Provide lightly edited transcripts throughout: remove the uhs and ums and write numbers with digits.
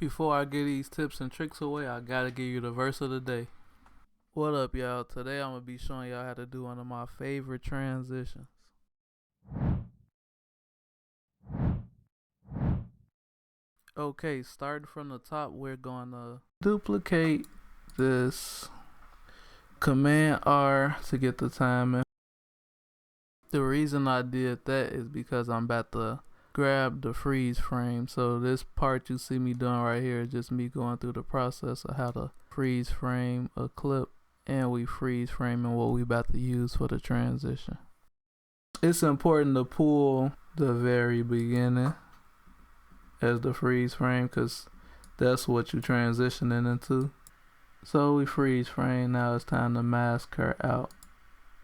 Before I give these tips and tricks away, I gotta give you the verse of the day. What up, y'all? Today I'm gonna be showing y'all how to do one of my favorite transitions. Okay, starting from the top, we're gonna duplicate this. Command R to get the timing. The reason I did that is because I'm about to grab the freeze frame. So this part you see me doing right here is just me going through the process of how to freeze frame a clip, and we freeze framing what we about to use for the transition. It's important to pull the very beginning as the freeze frame because that's what you're transitioning into. So we freeze frame. Now it's time to mask her out.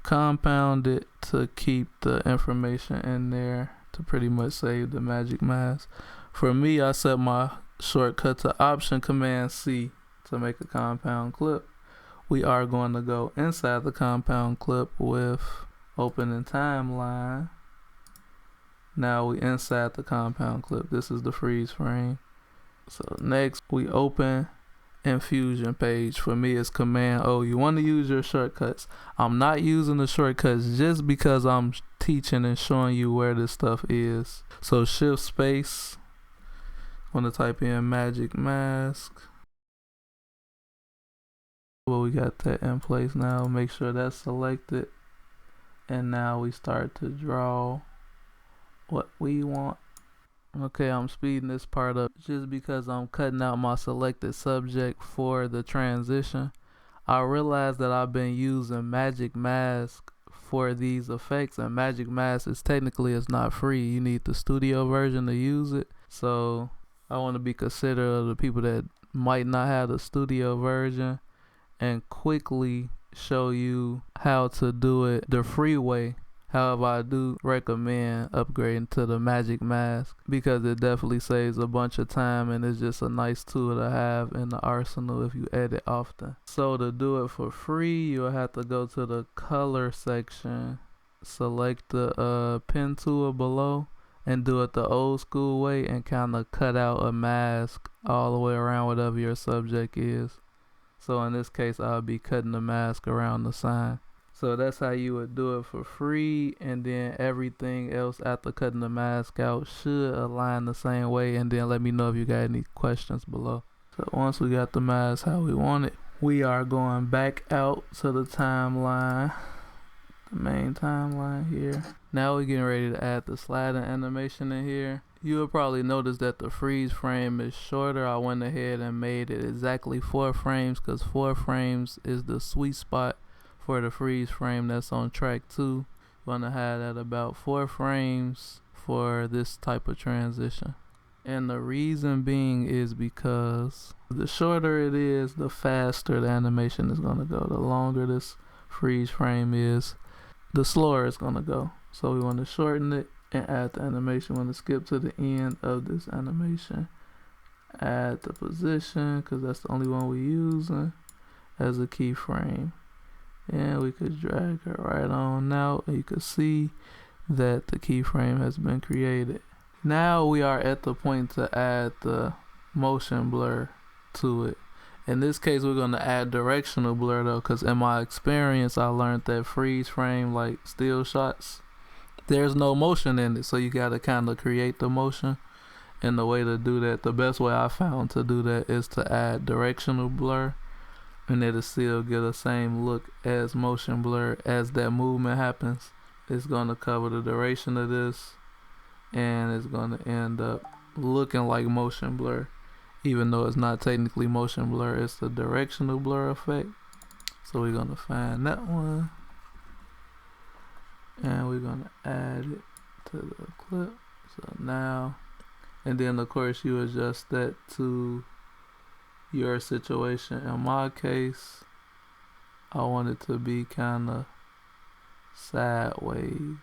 Compound it to keep the information in there to pretty much save the magic mask. For me, I set my shortcut to Option Command C to make a compound clip. We are going to go inside the compound clip with opening timeline. Now we inside the compound clip. This is the freeze frame. So next we open infusion page. For me it's Command O. You want to use your shortcuts. I'm not using the shortcuts just because I'm teaching and showing you where this stuff is. So shift space, want to type in magic mask. Well, we got that in place now. Make sure that's selected, and now we start to draw what we want. Okay, I'm speeding this part up just because I'm cutting out my selected subject for the transition. I realized that I've been using Magic Mask for these effects, and Magic Mask is not free. You need the studio version to use it. So I want to be considerate of the people that might not have the studio version and quickly show you how to do it the free way. However, I do recommend upgrading to the Magic Mask because it definitely saves a bunch of time and it's just a nice tool to have in the arsenal if you edit often. So to do it for free, you'll have to go to the color section, select the pen tool below, and do it the old school way and kind of cut out a mask all the way around whatever your subject is. So in this case, I'll be cutting the mask around the sign. So that's how you would do it for free, and then everything else after cutting the mask out should align the same way, and then let me know if you got any questions below. So once we got the mask how we want it, we are going back out to the timeline, the main timeline here. Now we're getting ready to add the sliding animation in here. You'll probably notice that the freeze frame is shorter. I went ahead and made it exactly 4 frames because 4 frames is the sweet spot for the freeze frame that's on track 2. Gonna have that about 4 frames for this type of transition. And the reason being is because the shorter it is, the faster the animation is gonna go. The longer this freeze frame is, the slower it's gonna go. So we want to shorten it and add the animation. We want to skip to the end of this animation. Add the position because that's the only one we're using as a keyframe. And we could drag her right on out, and you can see that the keyframe has been created. Now we are at the point to add the motion blur to it. In this case, we're going to add directional blur though, because in my experience, I learned that freeze frame, like still shots, there's no motion in it, so you got to kind of create the motion. And the way to do that, the best way I found to do that is to add directional blur, and it'll still get the same look as motion blur. As that movement happens, it's going to cover the duration of this, and it's going to end up looking like motion blur, even though it's not technically motion blur. It's the directional blur effect. So we're going to find that one, and we're going to add it to the clip. So now, and then of course you adjust that to your situation. In my case, I want it to be kind of sideways.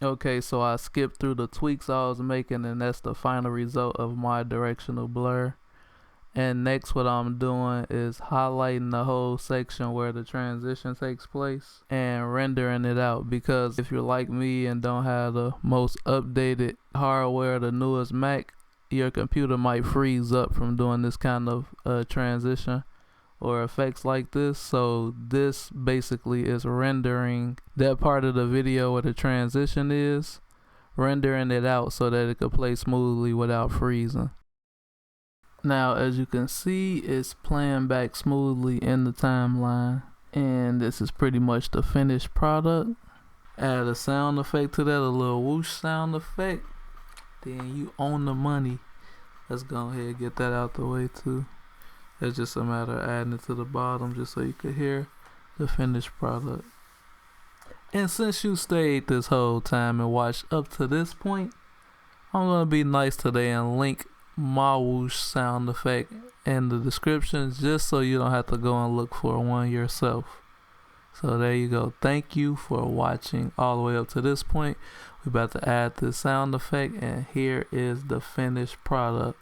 Okay, so I skipped through the tweaks I was making, and that's the final result of my directional blur. And next what I'm doing is highlighting the whole section where the transition takes place and rendering it out, because if you're like me and don't have the most updated hardware, the newest Mac, your computer might freeze up from doing this kind of transition or effects like this. So this basically is rendering that part of the video where the transition is, rendering it out so that it could play smoothly without freezing. Now as you can see, it's playing back smoothly in the timeline, and this is pretty much the finished product. Add a sound effect to that, a little whoosh sound effect, then you own the money. Let's go ahead and get that out the way too. It's just a matter of adding it to the bottom just so you could hear the finished product. And since you stayed this whole time and watched up to this point, I'm gonna be nice today and link my whoosh sound effect in the description just so you don't have to go and look for one yourself. So there you go. Thank you for watching all the way up to this point. We're about to add this sound effect, and here is the finished product.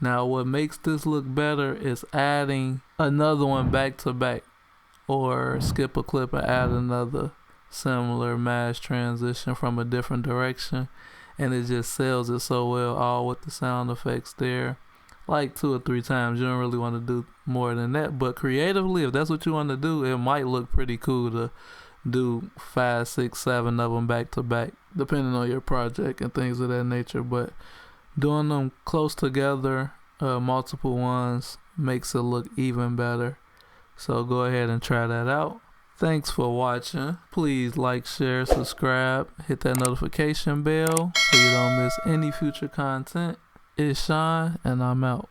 Now what makes this look better is adding another one back to back, or skip a clip and add another similar mass transition from a different direction, and it just sells it so well, all with the sound effects there, like 2 or 3 times. You don't really want to do more than that, but creatively, if that's what you want to do, it might look pretty cool to do 5, 6, 7 of them back to back, depending on your project and things of that nature. But doing them close together, multiple ones, makes it look even better. So go ahead and try that out. Thanks for watching. Please like, share, subscribe, hit that notification bell so you don't miss any future content. It's Sean, and I'm out.